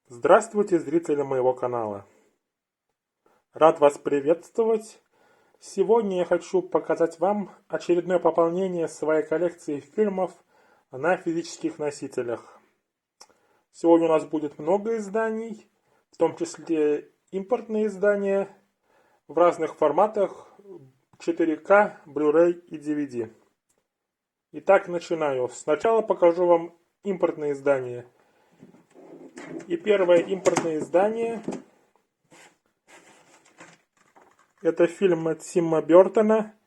Здравствуйте, зрители моего канала. Рад вас приветствовать. Сегодня я хочу показать вам очередное пополнение своей коллекции фильмов на физических носителях. Сегодня у нас будет много изданий, в том числе импортные издания в разных форматах 4К, Blu-ray и DVD. Итак, начинаю. Сначала покажу вам импортные издания. И первое импортное издание — это фильм от Тима Бертона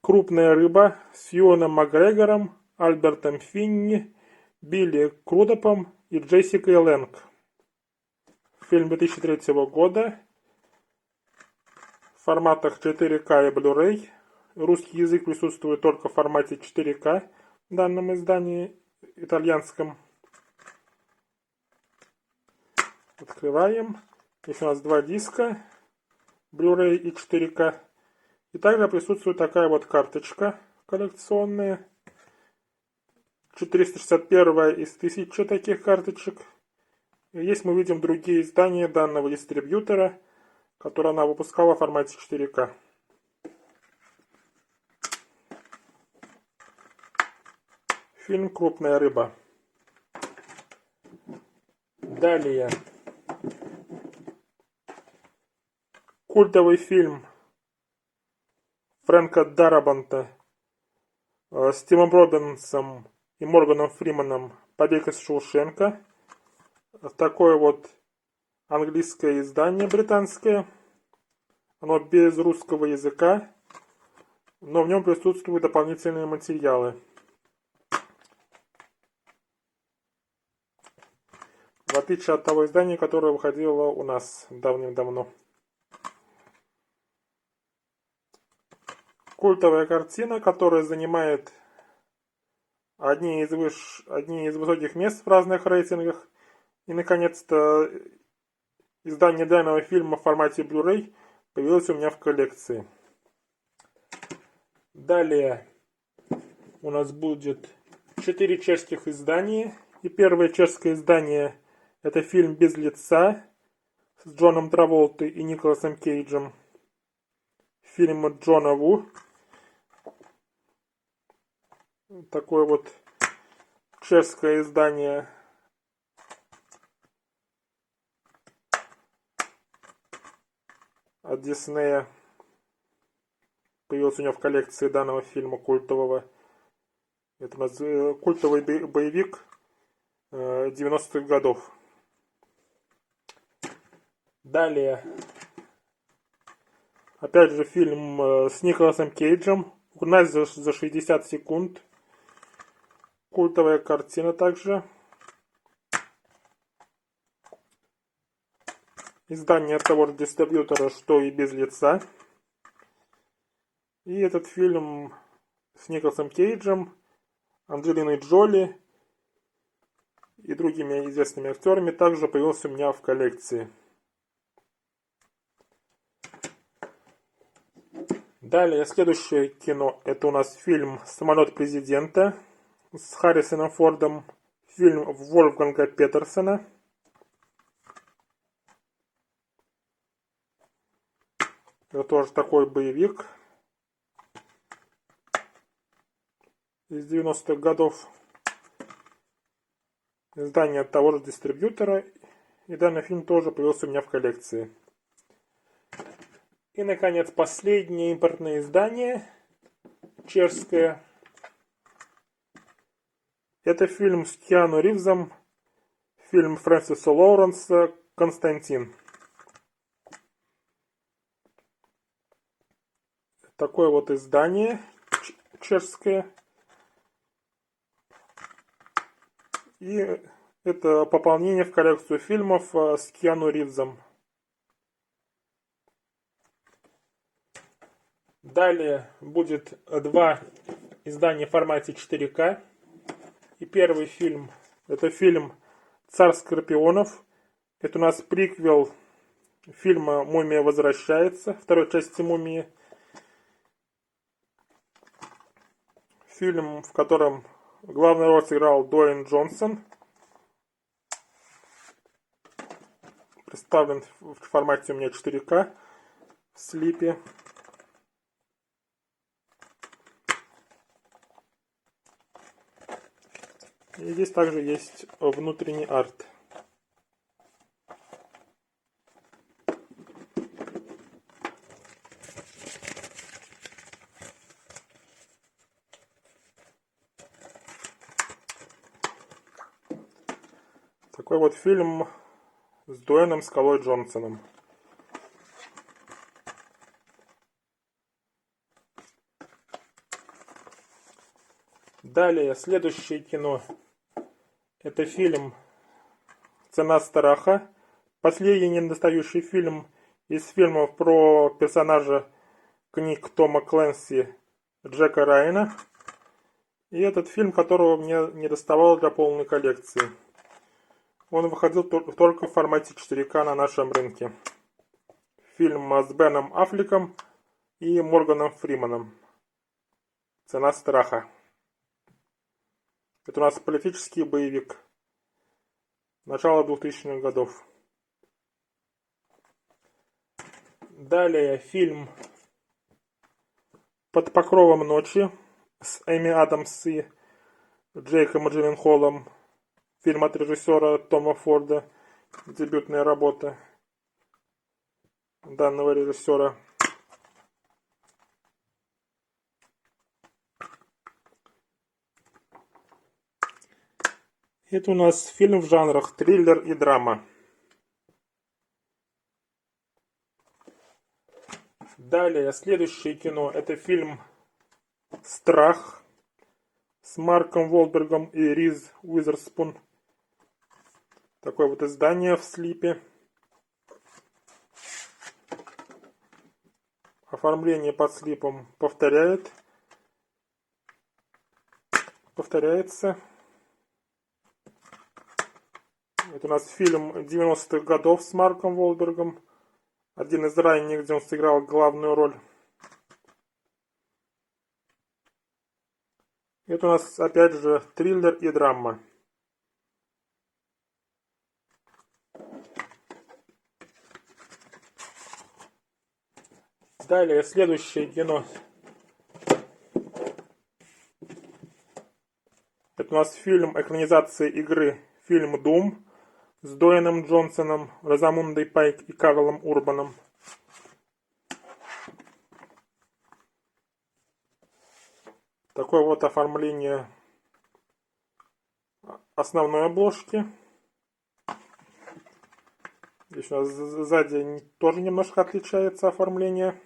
«Крупная рыба» с Юэном Макгрегором, Альбертом Финни, Билли Крудопом и Джессикой Лэнг. Фильм 2003 года в форматах 4К и Blu-ray. Русский язык присутствует только в формате 4К в данном издании итальянском. Открываем. Здесь у нас два диска, Blu-ray и 4К. И также присутствует такая вот карточка коллекционная. 461 из 1000 таких карточек. И здесь мы видим другие издания данного дистрибьютора, которые она выпускала в формате 4К. Фильм «Крупная рыба». Далее. Культовый фильм Фрэнка Дарабонта с Тимом Робинсом и Морганом Фрименом «Побег из Шоушенка». Такое вот английское издание британское. Оно без русского языка, но в нем присутствуют дополнительные материалы. В отличие от того издания, которое выходило у нас давным-давно. Культовая картина, которая занимает одни из высоких мест в разных рейтингах. И, наконец-то, издание данного фильма в формате Blu-ray появилось у меня в коллекции. Далее у нас будет 4 чешских издания. И первое чешское издание — это фильм «Без лица» с Джоном Траволтой и Николасом Кейджем. Фильм Джона Ву. Такое вот чешское издание. От Диснея. Появился у меня в коллекции данного фильма культового. Это у нас культовый боевик 90-х годов. Далее. Опять же фильм с Николасом Кейджем. «Угнать за 60 секунд». Культовая картина также. Издание от того же дистрибьютора, что и «Без лица». И этот фильм с Николасом Кейджем, Анджелиной Джоли и другими известными актерами также появился у меня в коллекции. Далее, следующее кино — это у нас фильм «Самолет президента» с Харрисоном Фордом, фильм Вольфганга Петерсона. Это тоже такой боевик из 90-х годов. Издание от того же дистрибьютора. И данный фильм тоже появился у меня в коллекции. И, наконец, последнее импортное издание, чешское. Это фильм с Киану Ривзом, фильм Фрэнсиса Лоуренса «Константин». Такое вот издание чешское. И это пополнение в коллекцию фильмов с Киану Ривзом. Далее будет два издания в формате 4К. И первый фильм — это фильм «Царь Скорпионов». Это у нас приквел фильма «Мумия возвращается», второй части «Мумии». Фильм, в котором главную роль сыграл Дуэйн Джонсон. представлен в формате у меня 4К в слипе. И здесь также есть внутренний арт. Такой вот фильм с Дуэйном «Скалой» Джонсоном. Далее, следующее кино. Это фильм «Цена страха». Последний недостающий фильм из фильмов про персонажа книг Тома Клэнси Джека Райана. И этот фильм, которого мне не доставало для полной коллекции. Он выходил только в формате 4К на нашем рынке. Фильм с Беном Аффлеком и Морганом Фриманом. «Цена страха». Это у нас политический боевик. Начало 2000-х годов. Далее фильм «Под покровом ночи» с Эми Адамс и Джейком Джилленхолом. Фильм от режиссера Тома Форда. Дебютная работа данного режиссера. Это у нас фильм в жанрах триллер и драма. Далее, следующее кино. Это фильм «Страх» с Марком Уолбергом и Риз Уизерспун. Такое вот издание в слипе. Оформление под слипом повторяется. Это у нас фильм 90-х годов с Марком Уолбергом. Один из ранних, где он сыграл главную роль. Это у нас опять же триллер и драма. Далее, следующее кино. Это у нас фильм экранизация игры. Фильм Doom с Дуэйном Джонсоном, Розамундой Пайк и Карлом Урбаном. Такое вот оформление основной обложки. Здесь у нас сзади тоже немножко отличается оформление.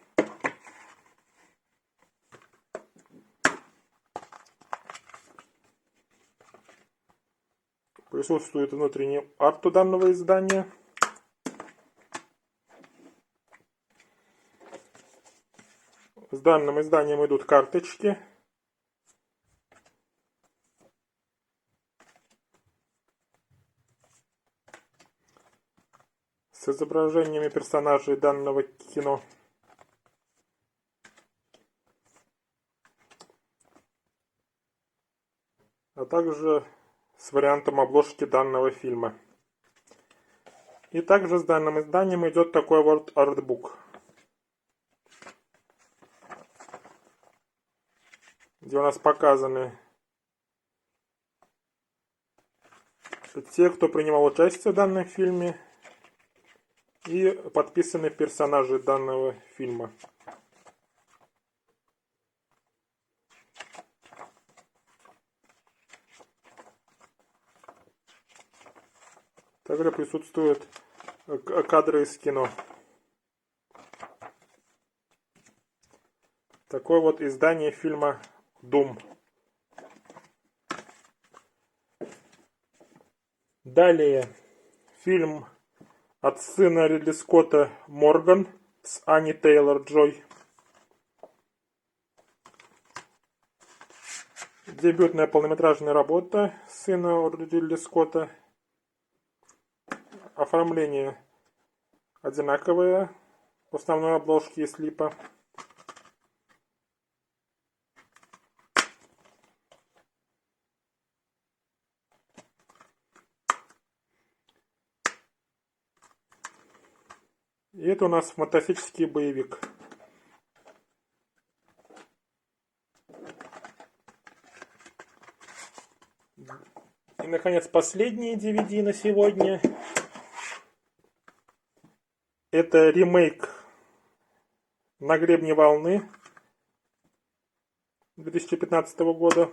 Присутствует внутренний арт у данного издания. С данным изданием идут карточки. С изображениями персонажей данного кино. А также с вариантом обложки данного фильма. И также с данным изданием идет такой вот артбук, где у нас показаны те, кто принимал участие в данном фильме, и подписаны персонажи данного фильма. Также присутствуют кадры из кино. Такое вот издание фильма Doom. Далее фильм от сына Ридли Скотта «Морган» с Анни Тейлор-Джой. Дебютная полнометражная работа сына Ридли Скотта. Оформление одинаковое в основной обложке и слипа. И это у нас фантастический боевик. И, наконец, последний DVD на сегодня. Это ремейк «На гребне волны» 2015 года.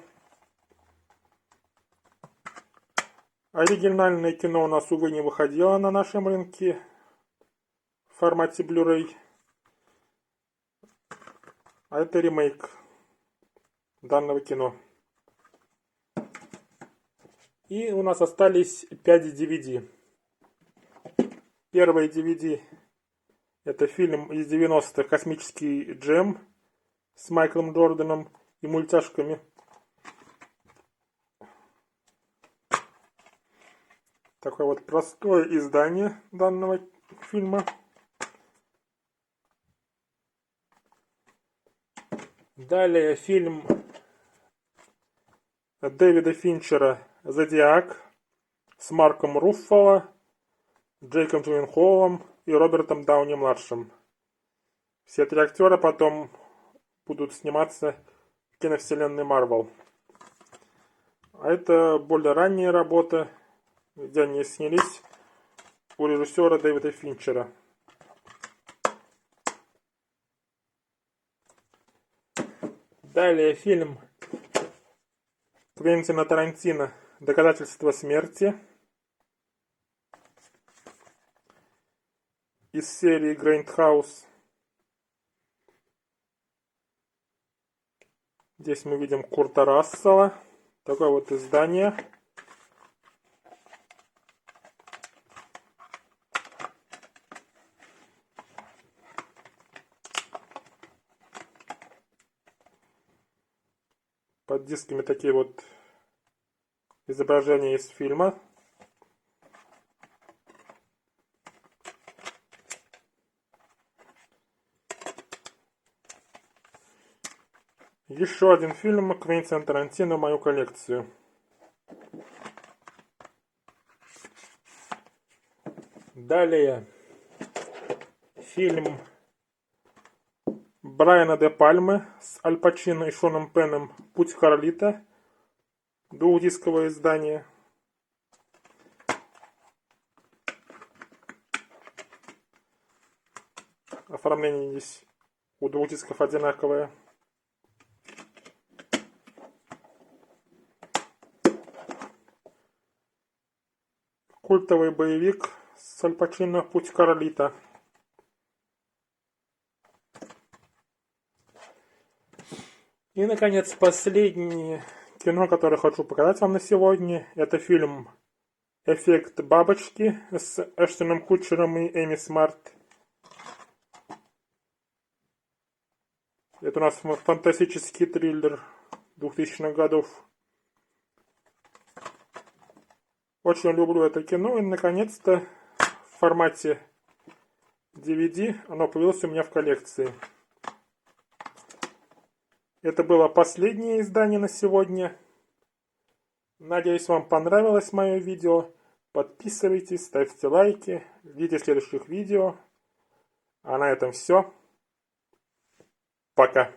Оригинальное кино у нас, увы, не выходило на нашем рынке в формате Blu-ray. А это ремейк данного кино. И у нас остались 5 DVD. Первый DVD — это фильм из 90-х «Космический джем» с Майклом Джорданом и мультяшками. Такое вот простое издание данного фильма. Далее фильм Дэвида Финчера «Зодиак» с Марком Руффало, Джейком Джилленхолом и Робертом Дауни-младшим. Все три актера потом будут сниматься в киновселенной Марвел. А это более ранняя работа, где они снялись у режиссера Дэвида Финчера. Далее фильм Квентина Тарантино «Доказательство смерти» из серии Грейндхаус. Здесь мы видим Курта Рассела. Такое вот издание. Под дисками такие вот изображения из фильма. Еще один фильм Квентина Тарантино в мою коллекцию. Далее фильм Брайана де Пальмы с Аль Пачино и Шоном Пеном «Путь Карлита». Двухдисковое издание. Оформление здесь у двух дисков одинаковое. Культовый боевик с Аль Пачино «Путь Карлита». И, наконец, последнее кино, которое хочу показать вам на сегодня, это фильм «Эффект бабочки» с Эштоном Кутчером и Эми Смарт. Это у нас фантастический триллер 2000-х годов. Очень люблю это кино, и, наконец-то, в формате DVD оно появилось у меня в коллекции. Это было последнее издание на сегодня. Надеюсь, вам понравилось мое видео. Подписывайтесь, ставьте лайки, ждите следующих видео. А на этом все. Пока.